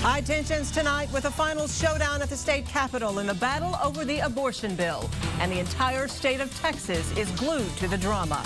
High tensions tonight with a final showdown at the state capitol in the battle over the abortion bill. And the entire state of Texas is glued to the drama.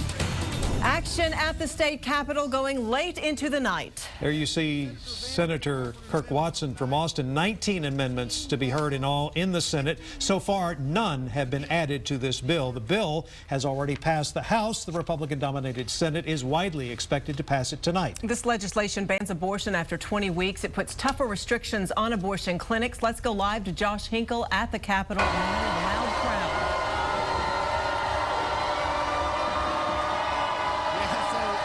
Action at the state capitol going late into the night. There you see Senator Kirk Watson from Austin. 19 amendments to be heard in all in the Senate. So far, none have been added to this bill. The bill has already passed the House. The Republican-dominated Senate is widely expected to pass it tonight. This legislation bans abortion after 20 weeks. It puts tougher restrictions on abortion clinics. Let's go live to Josh Hinkle at the Capitol. A loud crowd.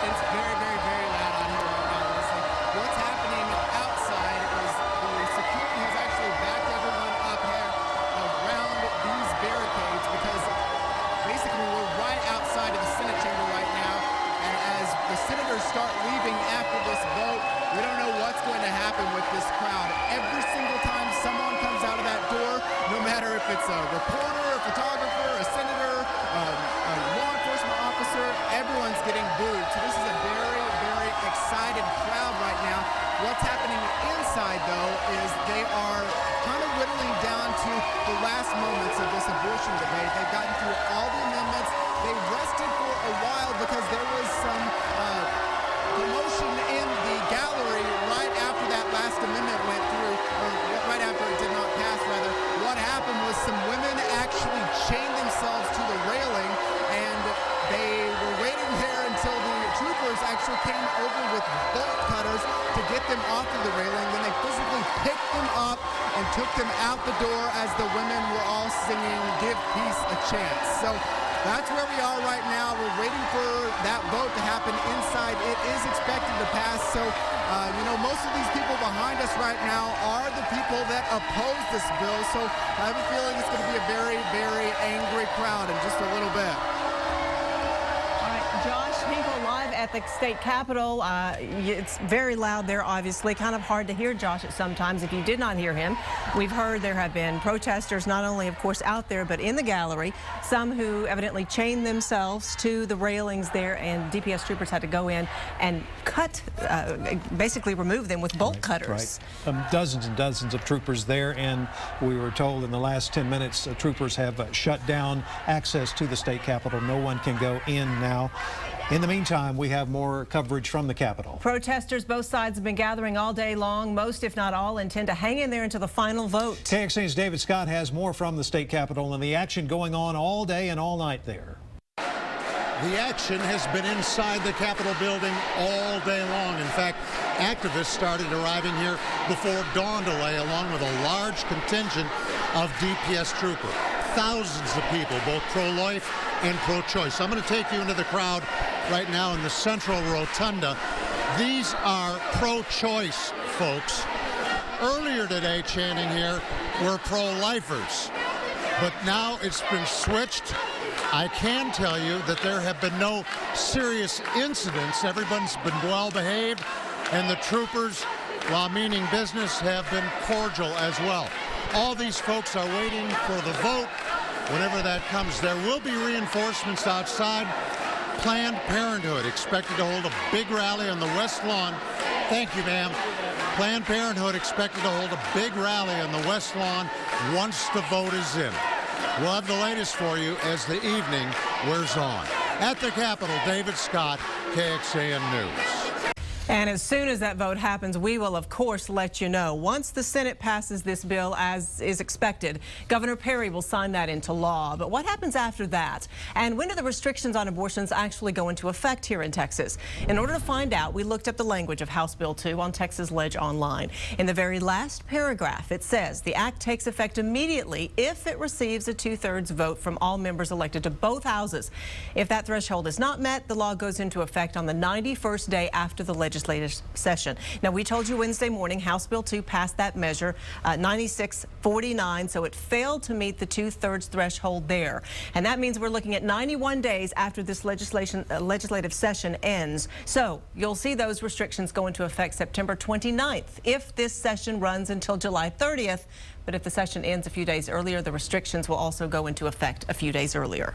It's very, very, very loud out here right now. Listen, what's happening outside is the security has actually backed everyone up here around these barricades because basically we're right outside of the Senate chamber right now. And as the senators start leaving after this vote, we don't know what's going to happen with this crowd. Every single time someone comes out of that door, no matter if it's a reporter, a photographer, a senator, a law enforcement officer, everyone's getting booed. So this is a very, very excited crowd right now. What's happening inside, though, is they are kind of whittling down to the last moments of this abortion debate. They've gotten through all the amendments. They rested for a while because there was some commotion in the gallery right after that last amendment went through, or right after it did not pass, rather. What happened was some women actually chained themselves to the railing, and they were waiting there until the troopers actually came over with bolt cutters to get them off of the railing. Then they physically picked them up and took them out the door as the women were all singing "Give Peace a Chance." So that's where we are right now. We're waiting for that vote to happen inside. It is expected to pass. So, you know, most of these people behind us right now are the people that oppose this bill. So I have a feeling it's going to be a very, very angry crowd in just a little bit. Josh Hinkle live at the state capitol. It's very loud there, obviously. Kind of hard to hear Josh at sometimes if you did not hear him. We've heard there have been protesters not only, of course, out there, but in the gallery. Some who evidently chained themselves to the railings there, and DPS troopers had to go in and cut, basically remove them with bolt cutters. Right. Dozens and dozens of troopers there, and we were told in the last 10 minutes troopers have shut down access to the state capitol. No one can go in now. In the meantime, we have more coverage from the Capitol. Protesters, both sides have been gathering all day long. Most, if not all, intend to hang in there until the final vote. KXAN's David Scott has more from the state Capitol and the action going on all day and all night there. The action has been inside the Capitol building all day long. In fact, activists started arriving here before dawn delay, along with a large contingent of DPS troopers. Thousands of people, both pro-life and pro-choice. I'm going to take you into the crowd right now in the central rotunda. These are pro-choice folks. Earlier today, chanting here, were pro-lifers. But now it's been switched. I can tell you that there have been no serious incidents. Everyone's been well behaved, and the troopers, while meaning business, have been cordial as well. All these folks are waiting for the vote. Whenever that comes, there will be reinforcements outside. Planned Parenthood expected to hold a big rally on the West Lawn. Thank you, ma'am. Planned Parenthood expected to hold a big rally on the West Lawn once the vote is in. We'll have the latest for you as the evening wears on. At the Capitol, David Scott, KXAN News. And as soon as that vote happens, we will, of course, let you know. Once the Senate passes this bill, as is expected, Governor Perry will sign that into law. But what happens after that? And when do the restrictions on abortions actually go into effect here in Texas? In order to find out, we looked up the language of House Bill 2 on Texas Ledge Online. In the very last paragraph, it says the act takes effect immediately if it receives a 2/3 vote from all members elected to both houses. If that threshold is not met, the law goes into effect on the 91st day after the legislative session. Now, we told you Wednesday morning House Bill 2 passed that measure 96-49, so it failed to meet the 2/3 threshold there. And that means we're looking at 91 days after this legislative session ends. So you'll see those restrictions go into effect September 29th if this session runs until July 30th. But if the session ends a few days earlier, the restrictions will also go into effect a few days earlier.